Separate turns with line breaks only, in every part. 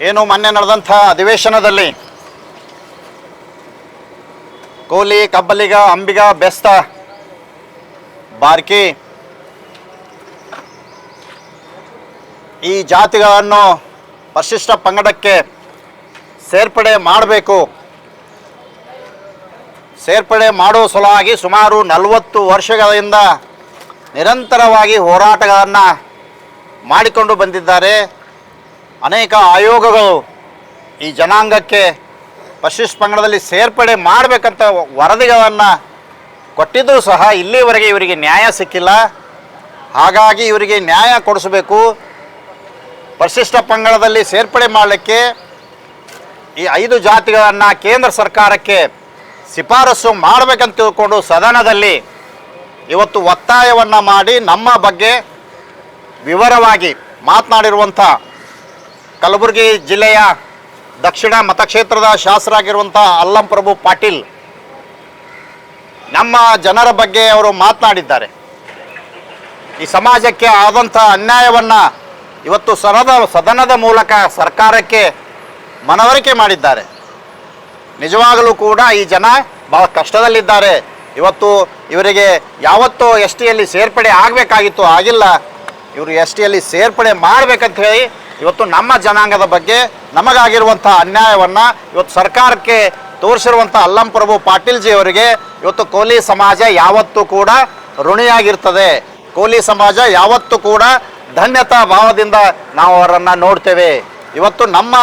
ಏನು ಮೊನ್ನೆ ನಡೆದಂಥ ಅಧಿವೇಶನದಲ್ಲಿ ಕೋಲಿ, ಕಬ್ಬಲಿಗ, ಅಂಬಿಗ, ಬೆಸ್ತ, ಬಾರ್ಕಿ ಈ ಜಾತಿಗಳನ್ನು ಪರಿಶಿಷ್ಟ ಪಂಗಡಕ್ಕೆ ಸೇರ್ಪಡೆ ಮಾಡಬೇಕು. ಸೇರ್ಪಡೆ ಮಾಡುವ ಸಲುವಾಗಿ ಸುಮಾರು 40 ವರ್ಷಗಳಿಂದ ನಿರಂತರವಾಗಿ ಹೋರಾಟಗಳನ್ನು ಮಾಡಿಕೊಂಡು ಬಂದಿದ್ದಾರೆ. ಅನೇಕ ಆಯೋಗಗಳು ಈ ಜನಾಂಗಕ್ಕೆ ಪರಿಶಿಷ್ಟ ಪಂಗಡದಲ್ಲಿ ಸೇರ್ಪಡೆ ಮಾಡಬೇಕಂತ ವರದಿಗಳನ್ನು ಕೊಟ್ಟಿದ್ದರೂ ಸಹ ಇಲ್ಲಿವರೆಗೆ ಇವರಿಗೆ ನ್ಯಾಯ ಸಿಕ್ಕಿಲ್ಲ. ಹಾಗಾಗಿ ಇವರಿಗೆ ನ್ಯಾಯ ಕೊಡಿಸಬೇಕು. ಪರಿಶಿಷ್ಟ ಪಂಗಡದಲ್ಲಿ ಸೇರ್ಪಡೆ ಮಾಡಲಿಕ್ಕೆ ಈ 5 ಜಾತಿಗಳನ್ನು ಕೇಂದ್ರ ಸರ್ಕಾರಕ್ಕೆ ಶಿಫಾರಸು ಮಾಡಬೇಕಂತ ತಿಳ್ಕೊಂಡು ಸದನದಲ್ಲಿ ಇವತ್ತು ಒತ್ತಾಯವನ್ನು ಮಾಡಿ ನಮ್ಮ ಬಗ್ಗೆ ವಿವರವಾಗಿ ಮಾತನಾಡಿರುವಂಥ ಕಲಬುರಗಿ ಜಿಲ್ಲೆಯ ದಕ್ಷಿಣ ಮತಕ್ಷೇತ್ರದ ಶಾಸಕರಾಗಿರುವಂಥ ಅಲ್ಲಂ ಪ್ರಭು ಪಾಟೀಲ್ ನಮ್ಮ ಜನರ ಬಗ್ಗೆ ಅವರು ಮಾತನಾಡಿದ್ದಾರೆ. ಈ ಸಮಾಜಕ್ಕೆ ಆದಂಥ ಅನ್ಯಾಯವನ್ನು ಇವತ್ತು ಸದನದ ಮೂಲಕ ಸರ್ಕಾರಕ್ಕೆ ಮನವರಿಕೆ ಮಾಡಿದ್ದಾರೆ. ನಿಜವಾಗಲೂ ಕೂಡ ಈ ಜನ ಭಾಳ ಕಷ್ಟದಲ್ಲಿದ್ದಾರೆ. ಇವತ್ತು ಇವರಿಗೆ ಯಾವತ್ತೋ ಎಸ್ ಟಿಯಲ್ಲಿ ಸೇರ್ಪಡೆ ಆಗಬೇಕಾಗಿತ್ತು, ಆಗಿಲ್ಲ. ಇವರು ಎಸ್ ಟಿಯಲ್ಲಿ ಸೇರ್ಪಡೆ ಮಾಡಬೇಕಂತ ಹೇಳಿ ಇವತ್ತು ನಮ್ಮ ಜನಾಂಗದ ಬಗ್ಗೆ ನಮಗಾಗಿರುವಂಥ ಅನ್ಯಾಯವನ್ನು ಇವತ್ತು ಸರ್ಕಾರಕ್ಕೆ ತೋರಿಸಿರುವಂಥ ಅಲ್ಲಂ ಪ್ರಭು ಪಾಟೀಲ್ ಜಿ ಅವರಿಗೆ ಇವತ್ತು ಕೋಲಿ ಸಮಾಜ ಯಾವತ್ತೂ ಕೂಡ ಋಣಿಯಾಗಿರ್ತದೆ. ಕೋಲಿ ಸಮಾಜ ಯಾವತ್ತೂ ಕೂಡ ಧನ್ಯತಾ ಭಾವದಿಂದ ನಾವು ಅವರನ್ನು ನೋಡ್ತೇವೆ. ಇವತ್ತು ನಮ್ಮ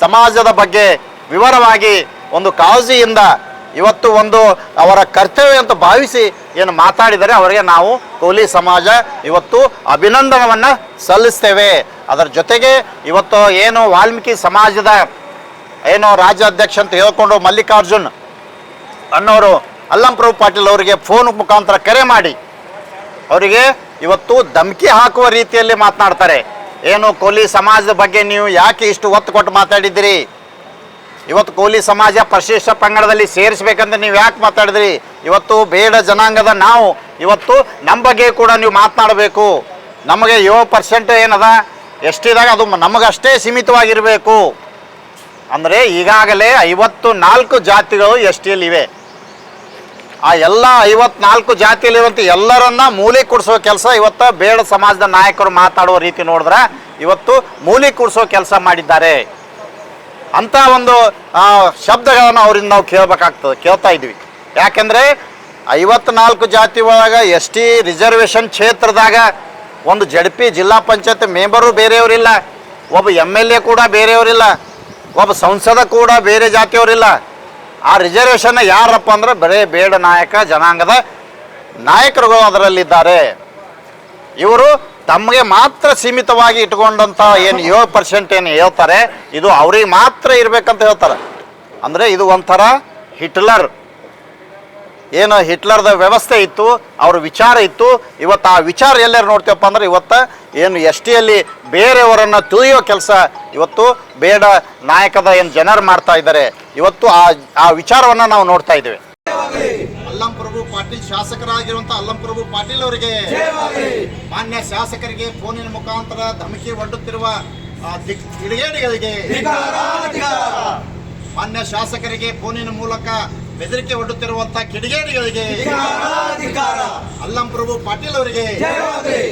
ಸಮಾಜದ ಬಗ್ಗೆ ವಿವರವಾಗಿ ಒಂದು ಕಾಳಜಿಯಿಂದ ಇವತ್ತು ಒಂದು ಅವರ ಕರ್ತವ್ಯ ಅಂತ ಭಾವಿಸಿ ಏನು ಮಾತಾಡಿದರೆ ಅವರಿಗೆ ನಾವು ಕೋಲಿ ಸಮಾಜ ಇವತ್ತು ಅಭಿನಂದನವನ್ನು ಸಲ್ಲಿಸ್ತೇವೆ. ಅದರ ಜೊತೆಗೆ ಇವತ್ತು ಏನು ವಾಲ್ಮೀಕಿ ಸಮಾಜದ ಏನು ರಾಜ್ಯಾಧ್ಯಕ್ಷ ಅಂತ ಹೇಳ್ಕೊಂಡು ಮಲ್ಲಿಕಾರ್ಜುನ್ ಅನ್ನೋರು ಅಲ್ಲಂ ಪ್ರಭು ಪಾಟೀಲ್ ಅವರಿಗೆ ಫೋನ್ ಮುಖಾಂತರ ಕರೆ ಮಾಡಿ ಅವರಿಗೆ ಇವತ್ತು ಧಮಕಿ ಹಾಕುವ ರೀತಿಯಲ್ಲಿ ಮಾತನಾಡ್ತಾರೆ. ಏನು ಕೋಲಿ ಸಮಾಜದ ಬಗ್ಗೆ ನೀವು ಯಾಕೆ ಇಷ್ಟು ಒತ್ತು ಕೊಟ್ಟು ಮಾತಾಡಿದಿರಿ? ಇವತ್ತು ಕೋಲಿ ಸಮಾಜ ಪರಿಶಿಷ್ಟ ಪಂಗಡದಲ್ಲಿ ಸೇರಿಸ್ಬೇಕಂತ ನೀವು ಯಾಕೆ ಮಾತಾಡಿದ್ರಿ? ಇವತ್ತು ಬೇಡ ಜನಾಂಗದ ನಾವು ಇವತ್ತು ನಮ್ಮ ಬಗ್ಗೆ ಕೂಡ ನೀವು ಮಾತನಾಡಬೇಕು. ನಮಗೆ 7% ಏನದ ಎಸ್ ಟಿದಾಗ ಅದು ನಮಗಷ್ಟೇ ಸೀಮಿತವಾಗಿರಬೇಕು. ಅಂದರೆ ಈಗಾಗಲೇ 54 ಜಾತಿಗಳು ಎಸ್ ಟಿಯಲ್ಲಿವೆ. ಆ ಎಲ್ಲ 54 ಜಾತಿಯಲ್ಲಿರುವಂಥ ಎಲ್ಲರನ್ನ ಮೂಲೆ ಕೂಡಿಸೋ ಕೆಲಸ ಇವತ್ತು ಬೇಡ ಸಮಾಜದ ನಾಯಕರು ಮಾತಾಡುವ ರೀತಿ ನೋಡಿದ್ರೆ ಇವತ್ತು ಮೂಲೆ ಕೂಡಿಸೋ ಕೆಲಸ ಮಾಡಿದ್ದಾರೆ. ಅಂಥ ಒಂದು ಶಬ್ದಗಳನ್ನು ಅವರಿಂದ ನಾವು ಕೇಳ್ತಾ ಇದ್ವಿ. ಯಾಕೆಂದರೆ 54 ಜಾತಿ ಒಳಗೆ ಎಸ್ ಟಿ ರಿಸರ್ವೇಷನ್ ಕ್ಷೇತ್ರದಾಗ ಒಂದು ZP ಜಿಲ್ಲಾ ಪಂಚಾಯತ್ ಮೆಂಬರು ಬೇರೆಯವರಿಲ್ಲ, ಒಬ್ಬ MLA ಕೂಡ ಬೇರೆಯವರಿಲ್ಲ, ಒಬ್ಬ ಸಂಸದ ಕೂಡ ಬೇರೆ ಜಾತಿಯವರಿಲ್ಲ. ಆ ರಿಸರ್ವೇಷನ್ನ ಯಾರಪ್ಪ ಅಂದ್ರೆ ಬರೇ ಬೇಡ ನಾಯಕ ಜನಾಂಗದ ನಾಯಕರುಗಳು ಅದರಲ್ಲಿದ್ದಾರೆ. ಇವರು ತಮಗೆ ಮಾತ್ರ ಸೀಮಿತವಾಗಿ ಇಟ್ಕೊಂಡಂಥ ಏನು 7% ಏನು ಹೇಳ್ತಾರೆ ಇದು ಅವ್ರಿಗೆ ಮಾತ್ರ ಇರಬೇಕಂತ ಹೇಳ್ತಾರೆ. ಅಂದರೆ ಇದು ಒಂಥರ ಹಿಟ್ಲರ್ ಏನು ಹಿಟ್ಲರ್ದ ವ್ಯವಸ್ಥೆ ಇತ್ತು, ಅವ್ರ ವಿಚಾರ ಇತ್ತು. ಇವತ್ತು ಆ ವಿಚಾರ ಎಲ್ಲರೂ ನೋಡ್ತೀವಪ್ಪ ಅಂದ್ರೆ ಇವತ್ತು ಏನು ಎಸ್ ಟಿಯಲ್ಲಿ ಬೇರೆಯವರನ್ನು ತುಳಿಯೋ ಕೆಲಸ ಇವತ್ತು ಬೇಡ ನಾಯಕದ ಏನು ಜನರು ಮಾಡ್ತಾ ಇದ್ದಾರೆ. ಇವತ್ತು ಆ ವಿಚಾರವನ್ನು ನಾವು ನೋಡ್ತಾ ಇದ್ದೇವೆ. ಅಲ್ಲಂ ಪ್ರಭು ಪಾಟೀಲ್ ಶಾಸಕರಾಗಿರುವಂಥ ಅಲ್ಲಂ ಪ್ರಭು ಪಾಟೀಲ್ ಅವರಿಗೆ, ಮಾನ್ಯ ಶಾಸಕರಿಗೆ ಫೋನಿನ ಮುಖಾಂತರ ಧಮಕಿ ಒಡ್ಡುತ್ತಿರುವ ಕಿಡಿಗೇಡಿಗಳಿಗೆ, ಮಾನ್ಯ ಶಾಸಕರಿಗೆ ಫೋನಿನ ಮೂಲಕ ಬೆದರಿಕೆ ಒಡ್ಡುತ್ತಿರುವಂಥ ಕಿಡಿಗೇಡಿಗಳಿಗೆ, ಅಲ್ಲಂ ಪ್ರಭು ಪಾಟೀಲ್ ಅವರಿಗೆ